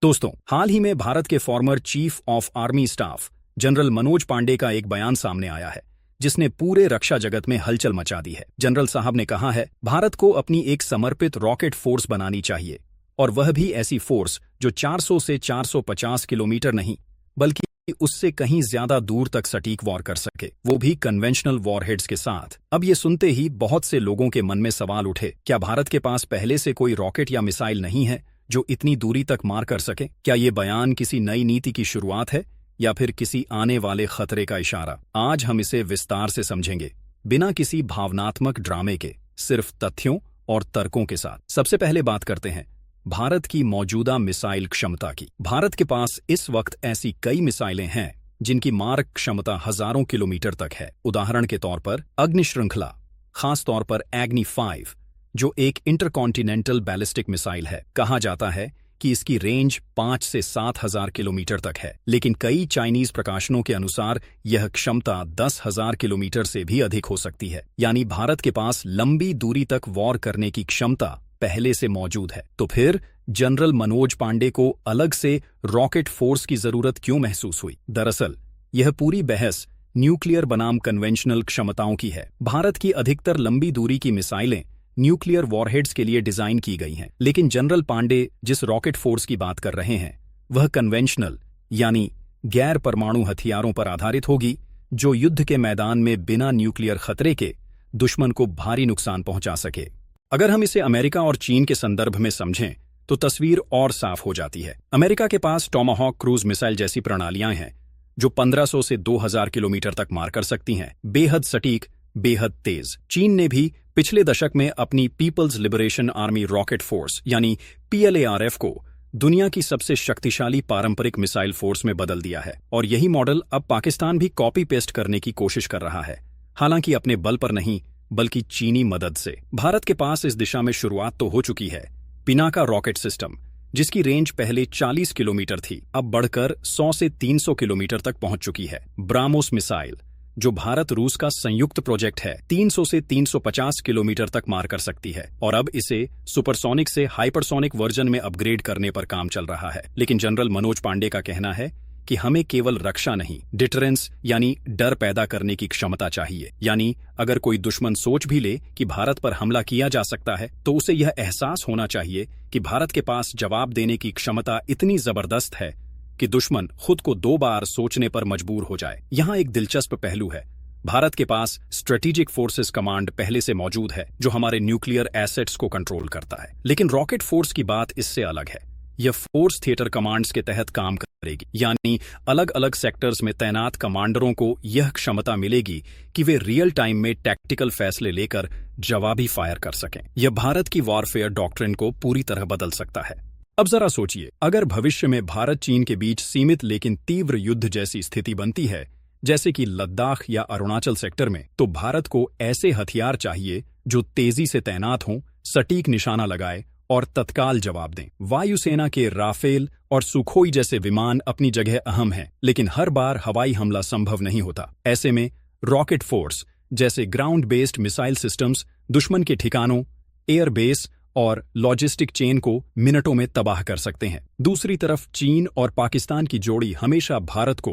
दोस्तों, हाल ही में भारत के former chief of army staff general Manoj Pande का एक बयान सामने आया है जिसने पूरे रक्षा जगत में हलचल मचा दी है। जनरल साहब ने कहा है, भारत को अपनी एक समर्पित रॉकेट फोर्स बनानी चाहिए, और वह भी ऐसी फोर्स जो 400 से 450 किलोमीटर नहीं बल्कि उससे कहीं ज्यादा दूर तक सटीक वॉर कर सके, वो भी कन्वेंशनल वॉरहेड्स के साथ। अब ये सुनते ही बहुत से लोगों के मन में सवाल उठे, क्या भारत के पास पहले से कोई रॉकेट या मिसाइल नहीं है जो इतनी दूरी तक मार कर सके? क्या ये बयान किसी नई नीति की शुरुआत है या फिर किसी आने वाले खतरे का इशारा? आज हम इसे विस्तार से समझेंगे, बिना किसी भावनात्मक ड्रामे के, सिर्फ तथ्यों और तर्कों के साथ। सबसे पहले बात करते हैं भारत की मौजूदा मिसाइल क्षमता की। भारत के पास इस वक्त ऐसी कई मिसाइलें हैं जिनकी मारक क्षमता हजारों किलोमीटर तक है। उदाहरण के तौर पर अग्नि श्रृंखला, खासतौर पर एग्नि 5, जो एक इंटरकॉन्टिनेंटल बैलिस्टिक मिसाइल है। कहा जाता है कि इसकी रेंज 5 से 7,000 किलोमीटर तक है, लेकिन कई चाइनीज प्रकाशनों के अनुसार यह क्षमता 10,000 किलोमीटर से भी अधिक हो सकती है। यानी भारत के पास लंबी दूरी तक वॉर करने की क्षमता पहले से मौजूद है। तो फिर जनरल मनोज पांडे को अलग से रॉकेट फोर्स की जरूरत क्यों महसूस हुई? दरअसल यह पूरी बहस न्यूक्लियर बनाम कन्वेंशनल क्षमताओं की है। भारत की अधिकतर लंबी दूरी की मिसाइलें न्यूक्लियर वॉरहेड्स के लिए डिजाइन की गई हैं, लेकिन जनरल पांडे जिस रॉकेट फोर्स की बात कर रहे हैं वह कन्वेंशनल यानी गैर परमाणु हथियारों पर आधारित होगी, जो युद्ध के मैदान में बिना न्यूक्लियर खतरे के दुश्मन को भारी नुकसान पहुंचा सके। अगर हम इसे अमेरिका और चीन के संदर्भ में समझें तो तस्वीर और साफ हो जाती है। अमेरिका के पास टॉमाहॉक क्रूज मिसाइल जैसी प्रणालियां हैं जो 1500 से 2000 किलोमीटर तक मार कर सकती हैं, बेहद सटीक, बेहद तेज। चीन ने भी पिछले दशक में अपनी People's Liberation Army Rocket Force यानी PLARF को दुनिया की सबसे शक्तिशाली पारंपरिक मिसाइल फोर्स में बदल दिया है, और यही मॉडल अब पाकिस्तान भी कॉपी पेस्ट करने की कोशिश कर रहा है, हालांकि अपने बल पर नहीं बल्कि चीनी मदद से। भारत के पास इस दिशा में शुरुआत तो हो चुकी है। पिनाका रॉकेट सिस्टम, जिसकी रेंज पहले 40 किलोमीटर थी, अब बढ़कर 100 से 300 किलोमीटर तक पहुंच चुकी है। ब्राह्मोस मिसाइल, जो भारत रूस का संयुक्त प्रोजेक्ट है, 300 से 350 किलोमीटर तक मार कर सकती है, और अब इसे सुपरसोनिक से हाइपरसोनिक वर्जन में अपग्रेड करने पर काम चल रहा है। लेकिन जनरल मनोज पांडे का कहना है कि हमें केवल रक्षा नहीं, डिटरेंस यानी डर पैदा करने की क्षमता चाहिए। यानी अगर कोई दुश्मन सोच भी ले कि भारत पर हमला किया जा सकता है, तो उसे यह एहसास होना चाहिए कि भारत के पास जवाब देने की क्षमता इतनी जबरदस्त है कि दुश्मन खुद को 2 बार सोचने पर मजबूर हो जाए। यहाँ एक दिलचस्प पहलू है, भारत के पास स्ट्रेटेजिक फोर्सेस कमांड पहले से मौजूद है जो हमारे न्यूक्लियर एसेट्स को कंट्रोल करता है। लेकिन रॉकेट फोर्स की बात इससे अलग है। यह फोर्स थिएटर कमांड्स के तहत काम करेगी, यानी अलग अलग सेक्टर्स में तैनात कमांडरों को यह क्षमता मिलेगी कि वे रियल टाइम में टैक्टिकल फैसले लेकर जवाबी फायर कर सकें। यह भारत की वॉरफेयर डॉक्ट्रिन को पूरी तरह बदल सकता है। अब जरा सोचिए, अगर भविष्य में भारत चीन के बीच सीमित लेकिन तीव्र युद्ध जैसी स्थिति बनती है, जैसे कि लद्दाख या अरुणाचल सेक्टर में, तो भारत को ऐसे हथियार चाहिए जो तेजी से तैनात हों, सटीक निशाना लगाए और तत्काल जवाब दें। वायुसेना के राफेल और सुखोई जैसे विमान अपनी जगह अहम हैं, लेकिन हर बार हवाई हमला संभव नहीं होता। ऐसे में रॉकेट फोर्स जैसे ग्राउंड बेस्ड मिसाइल सिस्टम्स दुश्मन के ठिकानों, एयर बेस और लॉजिस्टिक चेन को मिनटों में तबाह कर सकते हैं। दूसरी तरफ चीन और पाकिस्तान की जोड़ी हमेशा भारत को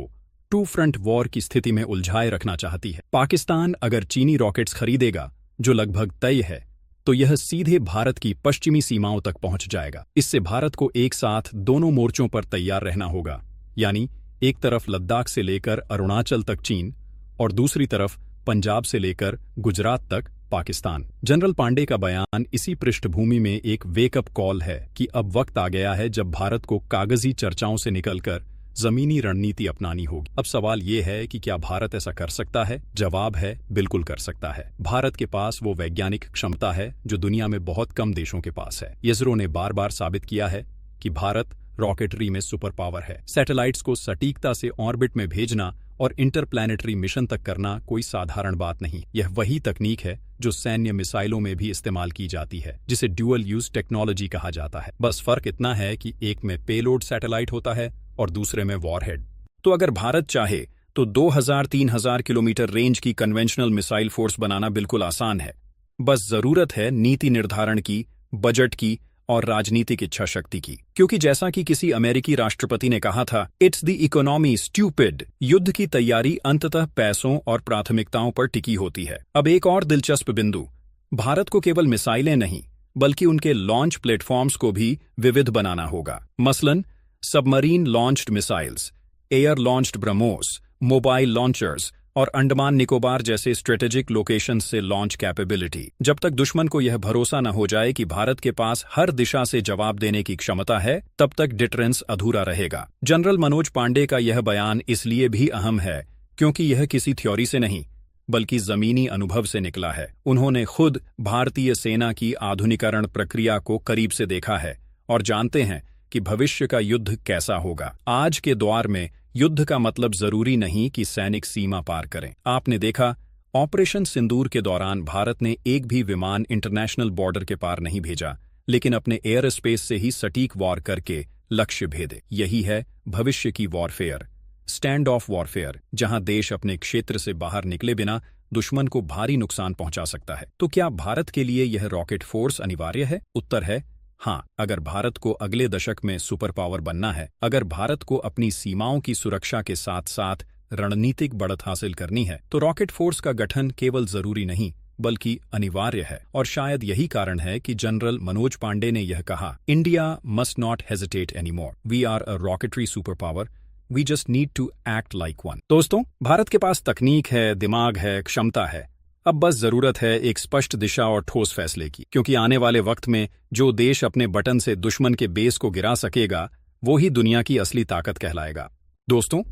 2 फ्रंट वॉर की स्थिति में उलझाए रखना चाहती है। पाकिस्तान अगर चीनी रॉकेट्स खरीदेगा, जो लगभग तय है, तो यह सीधे भारत की पश्चिमी सीमाओं तक पहुंच जाएगा। इससे भारत को एक साथ दोनों मोर्चों पर तैयार रहना होगा, यानी एक तरफ लद्दाख से लेकर अरुणाचल तक चीन और दूसरी तरफ पंजाब से लेकर गुजरात तक पाकिस्तान। जनरल पांडे का बयान इसी पृष्ठभूमि में एक वेकअप कॉल है कि अब वक्त आ गया है जब भारत को कागजी चर्चाओं से निकलकर जमीनी रणनीति अपनानी होगी। अब सवाल ये है कि क्या भारत ऐसा कर सकता है? जवाब है, बिल्कुल कर सकता है। भारत के पास वो वैज्ञानिक क्षमता है जो दुनिया में बहुत कम देशों के पास है। इसरो ने बार बार साबित किया है कि भारत रॉकेटरी में सुपर पावर है। सैटेलाइट्स को सटीकता से ऑर्बिट में भेजना और इंटरप्लैनेटरी मिशन तक करना कोई साधारण बात नहीं। यह वही तकनीक है जो सैन्य मिसाइलों में भी इस्तेमाल की जाती है, जिसे ड्यूअल यूज टेक्नोलॉजी कहा जाता है। बस फर्क इतना है कि एक में पेलोड सैटेलाइट होता है और दूसरे में वॉरहेड। तो अगर भारत चाहे तो 2000-3000 किलोमीटर रेंज की कन्वेंशनल मिसाइल फोर्स बनाना बिल्कुल आसान है। बस जरूरत है नीति निर्धारण की, बजट की और राजनीतिक इच्छा शक्ति की। क्योंकि जैसा कि किसी अमेरिकी राष्ट्रपति ने कहा था, इट्स द इकोनॉमी स्टूपिड। युद्ध की तैयारी अंततः पैसों और प्राथमिकताओं पर टिकी होती है। अब एक और दिलचस्प बिंदु, भारत को केवल मिसाइलें नहीं बल्कि उनके लॉन्च प्लेटफॉर्म्स को भी विविध बनाना होगा। मसलन submarine launched missiles, air launched BrahMos, mobile launchers और अंडमान निकोबार जैसे स्ट्रेटेजिक लोकेशंस से लॉन्च कैपेबिलिटी। जब तक दुश्मन को यह भरोसा न हो जाए कि भारत के पास हर दिशा से जवाब देने की क्षमता है, तब तक डिटरेंस अधूरा रहेगा। जनरल मनोज पांडे का यह बयान इसलिए भी अहम है क्योंकि यह किसी थ्योरी से नहीं बल्कि जमीनी अनुभव से निकला है। उन्होंने खुद भारतीय सेना की आधुनिकीकरण प्रक्रिया को करीब से देखा है और जानते हैं कि भविष्य का युद्ध कैसा होगा। आज के दौर में युद्ध का मतलब जरूरी नहीं कि सैनिक सीमा पार करें। आपने देखा, ऑपरेशन सिंदूर के दौरान भारत ने एक भी विमान इंटरनेशनल बॉर्डर के पार नहीं भेजा, लेकिन अपने एयर स्पेस से ही सटीक वॉर करके लक्ष्य भेदे। यही है भविष्य की वॉरफेयर, स्टैंड ऑफ वॉरफेयर, जहां देश अपने क्षेत्र से बाहर निकले बिना दुश्मन को भारी नुकसान पहुंचा सकता है। तो क्या भारत के लिए यह रॉकेट फोर्स अनिवार्य है? उत्तर है हाँ। अगर भारत को अगले दशक में सुपर पावर बनना है, अगर भारत को अपनी सीमाओं की सुरक्षा के साथ साथ रणनीतिक बढ़त हासिल करनी है, तो रॉकेट फोर्स का गठन केवल जरूरी नहीं बल्कि अनिवार्य है। और शायद यही कारण है कि जनरल मनोज पांडे ने यह कहा, India must not hesitate anymore, we are a rocketry super power, we just need to act like one. दोस्तों, भारत के पास तकनीक है, दिमाग है, क्षमता है। अब बस जरूरत है एक स्पष्ट दिशा और ठोस फैसले की, क्योंकि आने वाले वक्त में जो देश अपने बटन से दुश्मन के बेस को गिरा सकेगा, वो ही दुनिया की असली ताकत कहलाएगा। दोस्तों,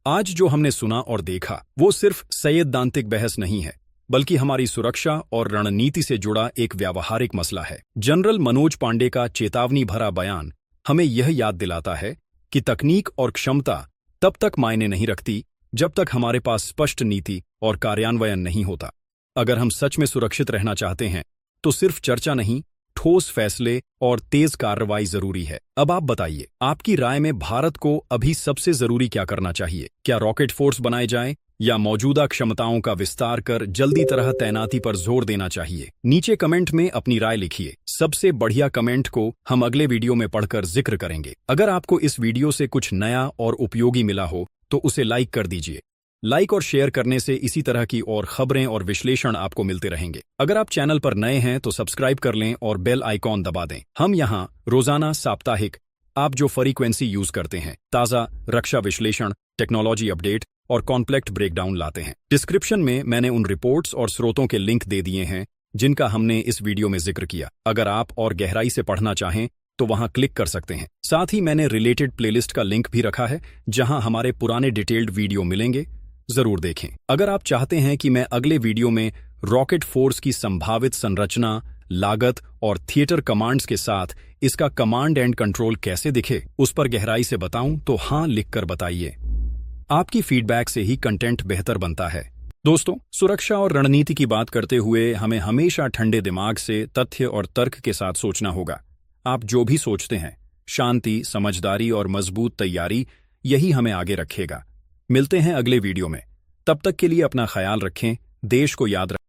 आज जो हमने सुना और देखा वो सिर्फ सैद्धांतिक बहस नहीं है, बल्कि हमारी सुरक्षा और रणनीति से जुड़ा एक व्यावहारिक मसला है। जनरल मनोज पांडे का चेतावनी भरा बयान हमें यह याद दिलाता है कि तकनीक और क्षमता तब तक मायने नहीं रखती जब तक हमारे पास स्पष्ट नीति और कार्यान्वयन नहीं होता। अगर हम सच में सुरक्षित रहना चाहते हैं तो सिर्फ चर्चा नहीं, ठोस फैसले और तेज कार्रवाई जरूरी है। अब आप बताइए, आपकी राय में भारत को अभी सबसे जरूरी क्या करना चाहिए? क्या रॉकेट फोर्स बनाए जाएं या मौजूदा क्षमताओं का विस्तार कर जल्दी तरह तैनाती पर जोर देना चाहिए? नीचे कमेंट में अपनी राय लिखिए। सबसे बढ़िया कमेंट को हम अगले वीडियो में पढ़कर जिक्र करेंगे। अगर आपको इस वीडियो से कुछ नया और उपयोगी मिला हो तो उसे लाइक कर दीजिए। लाइक और शेयर करने से इसी तरह की और खबरें और विश्लेषण आपको मिलते रहेंगे। अगर आप चैनल पर नए हैं तो सब्सक्राइब कर लें और बेल आइकॉन दबा दें। हम यहाँ रोजाना, साप्ताहिक, आप जो फ्रीक्वेंसी यूज करते हैं, ताज़ा रक्षा विश्लेषण, टेक्नोलॉजी अपडेट और कॉन्फ्लिक्ट ब्रेकडाउन लाते हैं। डिस्क्रिप्शन में मैंने उन रिपोर्ट्स और स्रोतों के लिंक दे दिए हैं जिनका हमने इस वीडियो में जिक्र किया। अगर आप और गहराई से पढ़ना चाहें तो वहां क्लिक कर सकते हैं। साथ ही मैंने रिलेटेड प्लेलिस्ट का लिंक भी रखा है जहां हमारे पुराने डिटेल्ड वीडियो मिलेंगे, जरूर देखें। अगर आप चाहते हैं कि मैं अगले वीडियो में रॉकेट फोर्स की संभावित संरचना, लागत और थिएटर कमांड्स के साथ इसका कमांड एंड कंट्रोल कैसे दिखे, उस पर गहराई से बताऊं तो हाँ लिखकर बताइए। आपकी फीडबैक से ही कंटेंट बेहतर बनता है। दोस्तों, सुरक्षा और रणनीति की बात करते हुए हमें हमेशा ठंडे दिमाग से, तथ्य और तर्क के साथ सोचना होगा। आप जो भी सोचते हैं, शांति, समझदारी और मजबूत तैयारी, यही हमें आगे रखेगा। मिलते हैं अगले वीडियो में। तब तक के लिए अपना ख्याल रखें, देश को याद रखें।